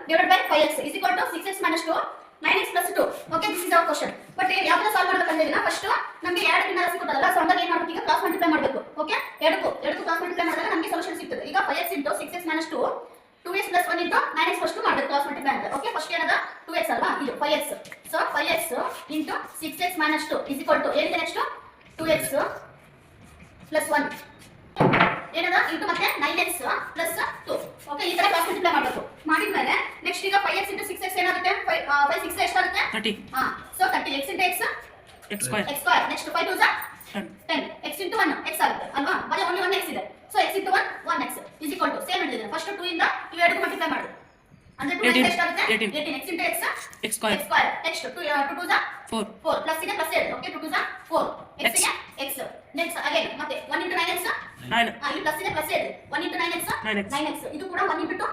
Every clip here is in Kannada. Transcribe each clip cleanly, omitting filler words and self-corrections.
divided by 5x is equal to 6x minus 2 9x plus 2. Okay, this is our question. But ಯಾವ ತರ ಸಾಲ್ವ್ ಮಾಡಬೇಕಂದ್ರೆ ಇದನ್ನ ಫಸ್ಟ್ ನಮಗೆ ಎರಡು ಭಿನ್ನ ರಾಶಿ ಕೊಟ್ಟದಲ್ಲ, ಸೊ ಹಂಗಾಗಿ ಏನು ಮಾಡಬೇಕು, ಈಗ ಕ್ರಾಸ್ ಮಲ್ಟಿಪ್ಲೈ ಮಾಡಬೇಕು. ಓಕೆ, ಎರಡಕ್ಕೂ ಕ್ರಾಸ್ ಮಲ್ಟಿಪ್ಲೈ ಮಾಡಿದಾಗ ನಮಗೆ ಸೊಲ್ಯೂಷನ್ ಸಿಗ್ತದೆ. ಈಗ 5x into 6x minus 2 2x plus 1 into 9x plus 2 ಮಾಡಬೇಕು ಕ್ರಾಸ್ ಮಲ್ಟಿಪ್ಲೈ ಅಂತ. ಓಕೆ, ಫಸ್ಟ್ ಏನದ 2x ಅಲ್ವಾ, ಇದು 5x. So 5x into 6x minus 2 is equal to ಏನಿದೆ ನೆಕ್ಸ್ಟ್ 2x plus 1 ಏನದ ಇಂಟು ಮತ್ತೆ 9x plus 2. ಓಕೆ, ಈ ತರ ಕ್ರಾಸ್ ಮಲ್ಟಿಪ್ಲೈ ಮಾಡಬೇಕು. ಮಾಡಿದ್ಮೇಲೆ ನೆಕ್ಸ್ಟ್ ಈಗ 5x into 6x ಏನಾಗುತ್ತೆ, 5 6 ಎಷ್ಟಾಗುತ್ತೆ 30. So 30 x into x square. Next 5 2 10 x into 1 x ಆಗುತ್ತೆ ಅಲ್ವಾ, ಬರೀ ಓನ್ಲಿ 1 x ಇದೆ. So x into 1 1x is equal to same ಹೇಳಿದ್ರೆ ಫಸ್ಟ್ 2 ಇಂದ ಇವೆರಡಕ್ಕೂ ಮಲ್ಟಿಪ್ಲೈ ಮಾಡು ಅಂದ್ರೆ 2 ಎಷ್ಟಾಗುತ್ತೆ 18 x into x square. Next 2 2 4 plus ಇದೆ ಪ್ಲಸ್ ಇದೆ. ಓಕೆ, 2 4 x ಗೆ x ನೆಕ್ಸ್ಟ್ ಅಗೇನ್ ಮತ್ತೆ 1 into 9x 9. ಇಲ್ಲಿ ಪ್ಲಸ್ ಇದೆ ಪ್ಲಸ್ ಇದೆ 1 into 9x ಇದು ಕೂಡ 1 into 2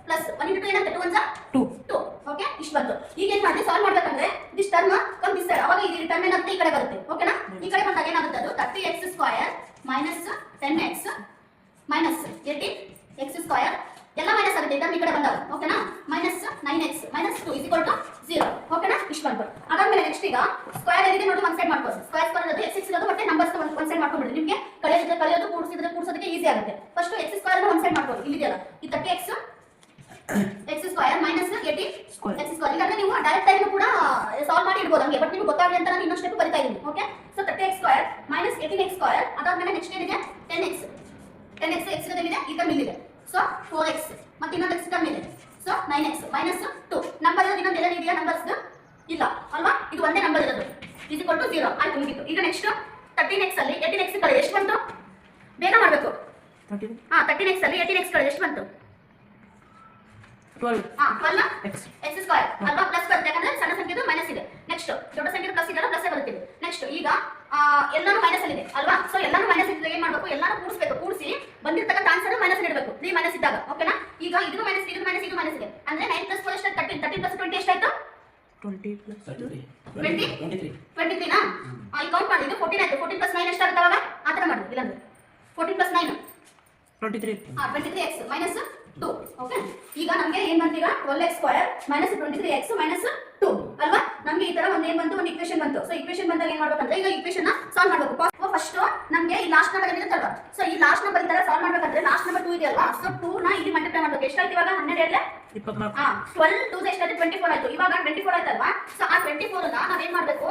ಪ್ಲಸ್ 1 into 2 ಏನಾಗುತ್ತೆ 2 1 2. ಓಕೆ, ಇಷ್ಟು ಬಂತು. ಈಗ ಏನು ಮಾಡಿ ಸಾಲ್ವ್ ಮಾಡಬೇಕಂದ್ರೆ this term come this side, ಅವಾಗ ಈ ಟರ್ಮ್ ಏನಾಗುತ್ತೆ ಈ ಕಡೆ ಬರುತ್ತೆ. ಓಕೆನಾ, ಈ ಕಡೆ ಬಂದಾಗ ಏನಾಗುತ್ತೆ ಅದು 30x square minus 10x minus 18x square ಎಲ್ಲ ಮೈನಸ್ ಆಗುತ್ತೆ ಟರ್ಮ್ ಈ ಕಡೆ ಬಂದಾಗ. ಓಕೆನಾ, minus 9x minus 2 is equal to 0. ಓಕೆನಾ, ಇಷ್ಟು ಬಂತು. ಅದಾದ್ಮೇಲೆ ನೆಕ್ಸ್ಟ್ ಈಗ ಸ್ಕ್ವೇರ್ ಏನಿದೆ ನೋಡಿ ಒಂದು ಸೈಡ್ ಮಾಡ್ಕೊಳ್ಳಿ. ಸ್ಕ್ವೇರ್ ಇರೋದು x ಇರೋದು ಮತ್ತೆ ನಂಬರ್ಸ್ ಒಂದು ಸೈಡ್ ಮಾಡ್ಕೊಂಡ್ಬಿಡಿ. ನಿಮಗೆ ಕಳೆಯೋದು ಕೂಡಿಸೋದಕ್ಕೆ ಈಸಿ ಆಗುತ್ತೆ. ಫಸ್ಟ್ x ಸ್ಕ್ವೇರ್ ಅನ್ನು ಒಂದು ಸೈಡ್ ಮಾಡ್ಕೊಳ್ಳಿ. ಇಲ್ಲಿದೆಯಲ್ಲ ಈ 30x square minus 18x square. ಇಲ್ಲಾಂದ್ರೆ ನೀವು ಡೈರೆಕ್ಟ್ ಆಗಿ ಕೂಡ ಸಾಲ್ವ್ ಮಾಡಿ ಇಡ್ಬೋದು ಹಂಗೆ, ಬಟ್ ನಿಮ್ಗೆ ಗೊತ್ತಾಗಲಿ ಅಂತ ನಾನು ಇನ್ನೊಂದು ಸ್ಟೆಪ್ ಬರಿತಾ ಇದ್ದೀನಿ. Okay, so 30x square minus 18x square. ಅದಾದ್ಮೇಲೆ ನೆಕ್ಸ್ಟ್ ಏನಿದೆ 10x x ಇರೋದೇನಿದೆ ಈ ಟರ್ಮ್ ಇಲ್ಲಿದೆ. ಸೊ 4x ಮತ್ತೆ ಇನ್ನೊಂದು x ಟರ್ಮ್ ಇದೆ. ಸೊ 9x ಮೈನಸ್ 2 ನಂಬರ್ ಇರೋದು ಇನ್ನೊಂದು ಎಲ್ಲ ಇದೆಯಾ ನಂಬರ್ಸ್ ಇಲ್ಲ ಅಲ್ವಾ, ಇದು ಒಂದೇ ನಂಬರ್ ಇರೋದು is equal to 0 ಆಯ್ತು ಮುಗಿತು. ಈಗ ನೆಕ್ಸ್ಟ್ 13x ಅಲ್ಲಿ 18x ಕಳೆ ಎಷ್ಟು ಬಂತು ಬೇಗ ಮಾಡಬೇಕು. 13x ಅಲ್ಲಿ 18x ಕಳೆ ಎಷ್ಟು ಬಂತು 12 x ಸ್ಕ್ವೇರ್ ಅಲ್ವಾ, ಪ್ಲಸ್ ಬರುತ್ತೆ ಯಾಕಂದ್ರೆ ಸಣ್ಣ ಸಂಖ್ಯೆದು ಮೈನಸ್ ಇದೆ. ನೆಕ್ಸ್ಟ್ ದೊಡ್ಡ ಸಂಖ್ಯೆದು ಪ್ಲಸ್ ಇದೆಲ್ಲ ಪ್ಲಸ್ ಬರುತ್ತೆ. ನೆಕ್ಸ್ಟ್ ಈಗ ಎಲ್ಲಾನು ಮೈನಸ್ ಅಲ್ಲಿ ಇದೆ ಅಲ್ವಾ, ಸೊ ಎಲ್ಲಾನು ಮೈನಸ್ ಇದ್ದಾಗ ಏನ್ ಮಾಡಬೇಕು, ಎಲ್ಲಾನು ಕೂಡಿಸಬೇಕು. ಕೂಡಿಸಿ ಬಂದಿರತಕ್ಕಂತ ಆನ್ಸರ್ ಮೈನಸ್ ಇಡಬೇಕು 3 ಮೈನಸ್ ಇದ್ದಾಗ. ಓಕೆನಾ, ಈಗ ಇದು ಮೈನಸ್ ಇದು ಮೈನಸ್ ಇದು ಮೈನಸ್ ಇದೆ ಅಂದ್ರೆ 9 ಪ್ಲಸ್ 4 ಎಷ್ಟು 13 ಪ್ಲಸ್ 20 ಎಷ್ಟಾಯ್ತು 20 plus 23 ನಾ ಈ ಕೌಂಟ್ ಮಾಡಿ. ಇದು 14 ಆಯ್ತು. 14 ಪ್ಲಸ್ 9 ಎಷ್ಟಾಗುತ್ತೆ ಅವಾಗ ಆ ತರ ಮಾಡಿ. ಇಲ್ಲಾಂದ್ರೆ 14 ಪ್ಲಸ್ 9 23x ಮೈನಸ್ 2. ಓಕೆ, ಈಗ ನಮಗೆ ಏನ್ ಬಂತೀಗ 12x square minus 23x minus 2 ಅಲ್ವಾ. ನಮಗೆ ಈ ತರ ಒಂದು ಏನ್ ಬಂತು, ಒಂದು ಇಕ್ವೇಷನ್ ಬಂತು. ಸೊ ಇಕ್ವೇಷನ್ ಬಂದಾಗ ಏನ್ ಮಾಡ್ಬೇಕಂದ್ರೆ ಈಗ ಇಕ್ವೇಷನ್ ಸಾಲ್ವ್ ಮಾಡಬೇಕು. ಫಸ್ಟ್ ನಮಗೆ ಈ ಲಾಸ್ಟ್ ನಂಬರ್ ಏನಿರುತ್ತಲ್ವಾ, ಸೊ ಈ ಲಾಸ್ಟ್ ನಂಬರ್ ಈ ತರ ಸಾಲ್ವ್ ಮಾಡ್ಬೇಕಂದ್ರೆ ಲಾಸ್ಟ್ ನಂಬರ್ 2 ಇದೆಯಲ್ವಾ, ಸೊ 2 ನ ಇಲ್ಲಿ ಮಲ್ಟಿಪ್ಲೈ ಮಾಡಬೇಕು. ಎಷ್ಟಾಯ್ತು ಇವಾಗ 12 12 2 ಎಷ್ಟಾಯ್ತು 24 ಆಯ್ತು. ಇವಾಗ 24 ಆಯ್ತಲ್ವಾ, ಸೊ ಆ 24 ನ ನಾವೇನ್ ಮಾಡ್ಬೇಕು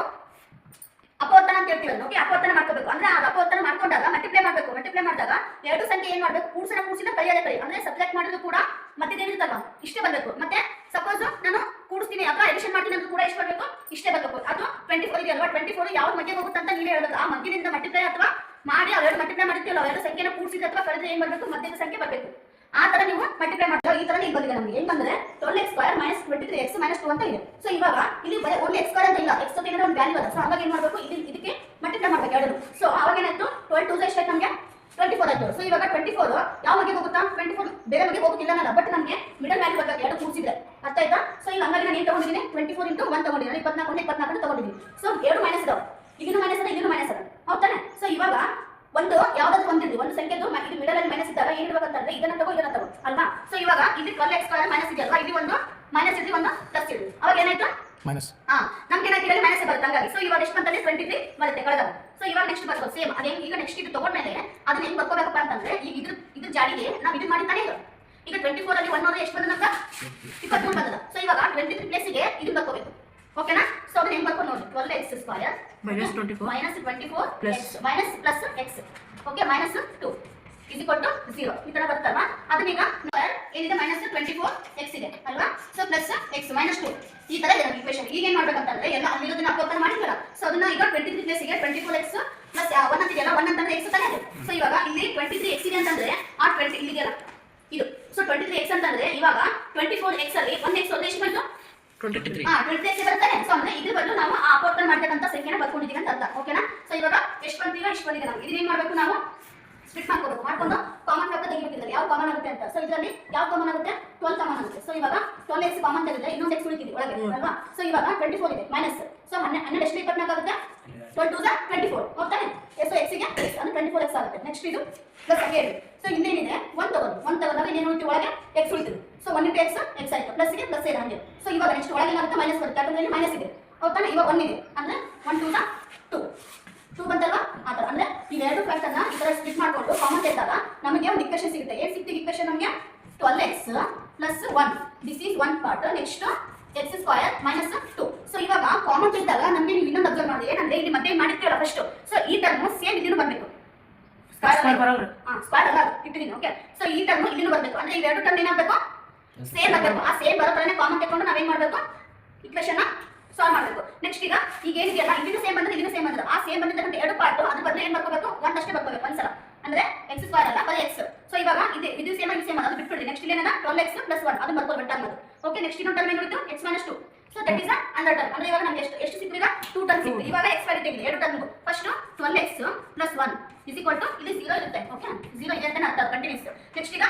ಅಪವರ್ತನ ಅಂತ ಹೇಳ್ತೀವಲ್ಲ. ಓಕೆ, ಅಪವರ್ತನ ಮಾಡ್ಕೋಬೇಕು ಅಂದ್ರೆ ಆ ಅಪವರ್ತನ ಮಾಡ್ಕೊಂಡಾಗ ಮಲ್ಟಿಪ್ಲೈ ಮಾಡಬೇಕು. ಮಲ್ಟಿಪ್ಲೈ ಮಾಡಿದಾಗ ಎರಡು ಸಂಖ್ಯೆ ಏನ್ ಮಾಡ್ಬೇಕು, ಕೂಡಿಸಿದ ಕಳಿಯೋದೇ ಕಳಿ ಅಂದ್ರೆ ಸಬ್ಟ್ರಾಕ್ಟ್ ಮಾಡಿದ್ರು ಕೂಡ ಮತ್ತೆ ಏನಿರುತ್ತಲ್ವಾ ಇಷ್ಟೇ ಬರಬೇಕು. ಮತ್ತೆ ಸಪೋಸ್ ನಾನು ಕೂಡಿಸ್ತೀನಿ ಅಥವಾ ಎಡಿಷನ್ ಮಾಡ್ತೀನಿ ಅಂತ ಕೂಡ ಎಷ್ಟು ಬರಬೇಕು ಇಷ್ಟೇ ಬರಬೇಕು. ಅದು 24 ಇದೆಯಲ್ವಾ, 24 ಯಾವ ಮಧ್ಯೆ ಹೋಗುತ್ತೆ ಅಂತ ನೀವೇ ಹೇಳಬೇಕು. ಆ ಮಧ್ಯದಿಂದ ಮಲ್ಟಿಪ್ಲೈ ಅಥವಾ ಮಾಡಿ ಅವೆರಡು ಮಲ್ಟಿಪ್ಲೈ ಮಾಡಿರ್ತೀವಲ್ಲ ಅವೆರಡು ಸಂಖ್ಯೆನ ಕೂಡಿಸಿದ ಅಥವಾ ಕಳೆದ್ರೆ ಏನ್ ಬರಬೇಕು ಮಧ್ಯದ ಸಂಖ್ಯೆ ಬರಬೇಕು. ಆ ತರ ನೀವು ಮಲ್ಟಿಪ್ಲೈ ಮಾಡ್ತಾರೆ. ಈ ತರ ಈಗ ಬಂದಿದೆ ನಮಗೆ ಏನ್ ಬಂದ್ರೆ 12x square minus 23x minus 2 ಅಂತ ಇದೆ. ಸೊ ಇವಾಗ ಇಲ್ಲಿ ಓನ್ಲಿ x ಸ್ಕ್ವೇರ್ ಅಂತ ಇಲ್ಲ, x ಜೊತೆ ಒಂದು ವ್ಯಾಲ್ಯೂ ಅದ. ಸೊ ಅವಾಗ ಏನ್ ಮಾಡಬೇಕು, ಇದಕ್ಕೆ ಮಲ್ಟಿಪ್ಲೈ ಮಾಡಬೇಕು ಎರಡು. ಸೊ ಅವಾಗ ಏನಾಯ್ತು 12 2 ಎಷ್ಟಾಯ್ತು ನಮಗೆ 24 ಆಯ್ತು. ಸೊ ಇವಾಗ 24 ಯಾವ ಬಗ್ಗೆ ಹೋಗುತ್ತಾ 24 ಬೇರೆ ಬಗ್ಗೆ ಹೋಗುತ್ತಿಲ್ಲ ಅನ್ನಲ್ಲ, ಬಟ್ ನಮಗೆ ಮಿಡಲ್ ವ್ಯಾಲ್ಯೂ ಬೇಕಾಗಿ ಎರಡು ಕೂಡಿಸಿದ್ರೆ ಅರ್ಥ ಆಯ್ತಾ. ಸೊ ಈಗ ಹಂಗಾಗಿ ನಾನು ಏನು ತಗೊಂಡಿದ್ದೀನಿ 24 into 1 ತಗೊಂಡಿದ್ದೀನಿ, 24 ತಗೊಂಡಿದ್ದೀನಿ. ಸೊ ಎರಡು ಮೈನಸ್ ಇದಾವೆ, ಇದನ್ನು ಮೈನಸ್ ಅದ ಇದನ್ನು ಮೈನಸ್ ಅದ ಹೌದಾನೆ. ಸೊ ಇವಾಗ ಒಂದು ಯಾವ್ದಾದ್ರು ಒಂದಿದ್ದು ಒಂದು ಸಂಖ್ಯೆದು ಇದು ಮಿಡಲ್ ಅಲ್ಲಿ ಮೈನಸ್ ಇದ್ದಾಗ ಏನ್ ಇರ್ಬೇಕಂತಂದ್ರೆ ಇದನ್ನ ತಗೋ ಅಲ್ವಾ. ಸೊ ಇವಾಗ ಇಲ್ಲಿ 12x ಸ್ಕ್ವೇರ್ ಮೈನಸ್ ಇದೆಯಲ್ವಾ, ಇಲ್ಲಿ ಒಂದು ಮೈನಸ್ ಇದ್ರಿ ಒಂದು ಪ್ಲಸ್ ಇದ್ರಿ, ಅವಾಗ ಏನಾಯ್ತು ಮೈನಸ್ ನಮ್ಗೆ ಏನಾಯ್ತು ಇಲ್ಲಿ ಮೈನಸ್ ಬರುತ್ತೆ. ಹಂಗಾಗಿ ಸೊ ಇವಾಗ ಎಷ್ಟು ಬಂತಂದ್ರೆ 23 ಬರುತ್ತೆ ಕಳೆದಾಗ. ಸೊ ಇವಾಗ ನೆಕ್ಸ್ಟ್ ಬರ್ಬೋದು ಸೇಮ್ ಅದೇ. ಈಗ ನೆಕ್ಸ್ಟ್ ಇದು ತಗೊಂಡ್ಮೇಲೆ ಅದನ್ನ ಹೆಂಗ್ ಬರ್ಕೋಬೇಕಪ್ಪ ಅಂತಂದ್ರೆ ಈಗ ಇದ್ರ ಜಾಡಿಗೆ ನಾವು ಇದು ಮಾಡಿತಾನೆ ಈಗ 24 ಅಲ್ಲಿ 1 ಹೋದ್ರೆ ಎಷ್ಟು ಬಂದ ನಮ್ಗೆ 23 ಬಂದದ. ಸೊ ಇವಾಗ 23 ಪ್ಲೇಸಿಗೆ ಇದು ಬರ್ಕೋಬೇಕು. ಓಕೆನಾ, ಸೊ ಅದನ್ನ ಹೆಂಗ್ ಬರ್ಕೊಂಡು ನೋಡಿ 12x square minus 24 minus plus x okay minus 2 is equal to 0 ಈ ತರ ಬರ್ತಲ್ವಾ. ಅದನ್ನ ಈಗ ಏನಿದೆ ಮೈನಸ್ 24x ಇದೆ ಅಲ್ವಾ, ಸೊ ಪ್ಲಸ್ x ಮೈನಸ್ 2 ಈ ತರ ಇದೆ ಇಕ್ವೇಷನ್. ಈಗ ಏನ್ ಮಾಡ್ಬೇಕಂತಂದ್ರೆ ಎಲ್ಲ ಅಲ್ಲಿರೋದನ್ನ ಅಪವರ್ತನ ಮಾಡಿದ್ವಲ್ಲ, ಸೊ ಅದನ್ನ ಈಗ 23 ಪ್ಲೇಸಿಗೆ 24x ಪ್ಲಸ್ 1 ಅಂತಿದೆಯಲ್ಲ 1 ಅಂತಂದ್ರೆ x ತಾನೇ ಅದು. ಸೊ ಇವಾಗ ಇಲ್ಲಿ 23x ಇದೆ ಅಂತಂದ್ರೆ ಆ 20 ಇಲ್ಲಿದೆಯಲ್ಲ ಇದು, ಸೊ 23x ಅಂತಂದ್ರೆ ಇವಾಗ 24x ಅಲ್ಲಿ 1x ಹೋದ್ರೆ ಎಷ್ಟು ಬಂತು 23 ಬರ್ತಾನೆ. ಸೊ ಅಂದ್ರೆ ಇದ್ರ ಬದಲು ನಾವು ಆ ಅಪವರ್ತನ ಮಾಡ್ತಕ್ಕಂಥ ಸಂಖ್ಯೆನ ಬರ್ಕೊಂಡಿದ್ದೀವಿ ಅಂತ ಅರ್ಥ. ಓಕೆನಾ, ಸೊ ಇವಾಗ ಎಷ್ಟು ಬಂತೀವ ಇಷ್ಟು ಬಂದಿದೆ. ನಾವು ಇದನ್ನ ಏನ್ ಮಾಡ್ಬೇಕು, ನಾವು ಸ್ಪ್ಲಿಟ್ ಮಾಡ್ಕೋಬೇಕು. ಮಾಡ್ಕೊಂಡು ಕಾಮನ್ ಫ್ಯಾಕ್ಟರ್ ತೆಗಿಬೇಕಿದ್ರೆ ಯಾವ ಕಾಮನ್ ಆಗುತ್ತೆ ಅಂತ. ಸೊ ಇದರಲ್ಲಿ ಯಾವ ಕಾಮನ್ ಆಗುತ್ತೆ 12 ಕಾಮನ್ ಆಗುತ್ತೆ. ಸೊ ಇವಾಗ 12x ಕಾಮನ್ ತೆಗೆದ್ರೆ ಇನ್ನೊಂದು x ಉಳಿತಿದೆ ಒಳಗೆ ಅಲ್ವಾ. ಸೊ ಇವಾಗ 24 ಇದೆ ಮೈನಸ್, ಸೊ 12 ಎಷ್ಟು 24 ಆಗುತ್ತೆ 12 2 24 ಹೋಗ್ತಾನೆ. ಸೊ x ಗೆ ಅಂದ್ರೆ 24x ಆಗುತ್ತೆ. ನೆಕ್ಸ್ಟ್ ಇದು ಪ್ಲಸ್ 7. ಸೊ ಇನ್ನೇನಿದೆ 1 ತಗೊಂಡು 1 ತಗೊಂಡಾಗ ಇನ್ನೇನು ಉಳಿತು ಒಳಗೆ x ಉಳಿತಿದೆ. ಸೊ 1 into x x ಆಯ್ತು ಪ್ಲಸ್ ಗೆ ಪ್ಲಸ್ ಇದೆ ಹಂಗೆ ಸೊ ಇವಾಗ ನೆಕ್ಸ್ಟ್ ಒಳಗೆ ಏನಾಗುತ್ತೆ ಮೈನಸ್ ಬರುತ್ತೆ ಯಾಕಂದ್ರೆ ಇಲ್ಲಿ ಮೈನಸ್ ಇದೆ ಹೌದಾ ಇವಾಗ 1 ಇದೆ ಅಂದ್ರೆ 1 2 2 ಬಂತಲ್ವಾ ಆ ಥರ ಅಂದ್ರೆ ಈ ಎರಡು ಫ್ಯಾಕ್ಟ್ ಅನ್ನ ಈ ತರ ಸ್ಪ್ಲಿಟ್ ಮಾಡ್ಕೊಂಡು ಕಾಮನ್ ತೆಗೆದಾಗ ನಮಗೆ ಒಂದು ಇಕ್ವೇಷನ್ ಸಿಗುತ್ತೆ ಏನು ಸಿಕ್ತಿದೆ ಇಕ್ವೇಷನ್ ನಮಗೆ 12x plus 1 this is one part next x square minus 2 so ಇವಾಗ ಕಾಮನ್ ತೆಗೆದಾಗ ನಮಗೆ ನೀವು ಇನ್ನೊಂದು ಅಬ್ಸರ್ವ್ ಮಾಡಿ ಏನಂದ್ರೆ ಇಲ್ಲಿ ಮತ್ತೆ ಮಾಡಿರ್ತೀವಲ್ಲ ಫಸ್ಟ್ ಸೊ ಈ ಟರ್ಮ್ ಸೇಮ್ ಇದನ್ನು ಬರಬೇಕು ಸ್ಕ್ವೇರ್ ಬರೋರು ಸ್ಕ್ವೇರ್ ಅಲ್ಲ ಇಟ್ಟಿದ್ದೀನಿ ಓಕೆ ಸೊ ಈ ಟರ್ಮ್ ಇಲ್ಲಿನೂ ಬರಬೇಕು ಅಂದ್ರೆ ಈ ಎರಡು ಟರ್ಮ್ ಏನಾಗಬೇಕು ಸೇಮ್ ಆಗಬೇಕು ಆ ಸೇಮ್ ಬರೋ ಥರನೇ ಕಾಮನ್ ತೆಗೆದುಕೊಂಡು ನಾವೇನು ಮಾಡಬೇಕು ಇಕ್ವೇಷನ್ ಸಾಲ್ವ್ ಮಾಡಬೇಕು ನೆಕ್ಸ್ಟ್ ಈಗ ಏನಿದೆಯಲ್ಲ ಇಲ್ಲಿನೂ ಸೇಮ್ ಬಂದ್ರೆ ಇಲ್ಲಿನೂ ಸೇಮ್ ಬಂದ್ರೆ ಆ ಸೇಮ್ ಬಂದಿರ್ತಕ್ಕಂಥ ಎರಡು ಪಾರ್ಟ್ ಅದ್ರ ಬದಲು ಏನು ಬರ್ಕೋಬೇಕು ಒಂದಷ್ಟೇ ಬರ್ಕೋಬೇಕು ಒಂದ್ಸಲ ಅಂದ್ರೆ ಎಕ್ಸ್ ಸ್ಕ್ವೇರ್ ಅಲ್ಲ ಬರೀ ಎಕ್ಸ್ ಸೊ ಇವಾಗ ಇದು ಸೇಮ್ ಆಗಿ ಸೇಮ್ ಅದು ಬಿಟ್ಬಿಡಿ ನೆಕ್ಸ್ಟ್ ಇಲ್ಲಿ ಏನನ್ನ 12x + 1 ಅದು ಬರ್ಕೋಬೇಕು ಟರ್ಮ್ ಅದು ಓಕೆ ನೆಕ್ಸ್ಟ್ ಇನ್ನೊಂದು ಟರ್ಮ್ ಏನಿತ್ತು x - 2 so that is under term ಅಂದ್ರೆ ಇವಾಗ ನಮಗೆ ಎಷ್ಟು ಸಿಕ್ಕಿದೆ ಈಗ 2 ಟರ್ಮ್ ಸಿಕ್ಕಿದೆ ಇವಾಗ x ವ್ಯಾಲ್ಯೂ ತೆಗೆದು ಎರಡು ಟರ್ಮ್ ಫಸ್ಟ್ 12x + 1 ಇಲ್ಲಿ 0 ಇರುತ್ತೆ ಓಕೆ 0 ಇದೆ ಅಂತ ಅರ್ಥ ಕಂಟಿನ್ಯೂಸ್ ನೆಕ್ಸ್ಟ್ ಈಗ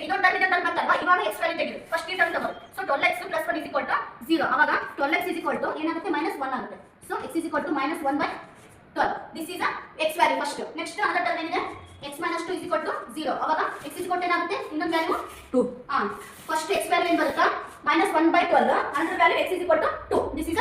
ಇದೊಂದು ಟರ್ಮ್ ಇದೆ ಟರ್ಮ್ ಅಂತಲ್ವಾ ಇವಾಗ x ವ್ಯಾಲ್ಯೂ ತೆಗೆದು ಫಸ್ಟ್ ಈ ಟರ್ಮ್ ತಗೋ ಸೊ 12x + 1 0 ಅವಾಗ 12x ಏನಾಗುತ್ತೆ -1 ಆಗುತ್ತೆ so x -1/12 this is x value first next ಅದರ ಟರ್ಮ್ ಏನಿದೆ x - 2 0 ಅವಾಗ x ಏನಾಗುತ್ತೆ ಇನ್ನೊಂದು ವ್ಯಾಲ್ಯೂ 2 ಫಸ್ಟ್ x ವ್ಯಾಲ್ಯೂ ಏನು ಬರುತ್ತಾ -1/12 ಅದರ ವ್ಯಾಲ್ಯೂ x 2 ದಿಸ್ ಇಸ್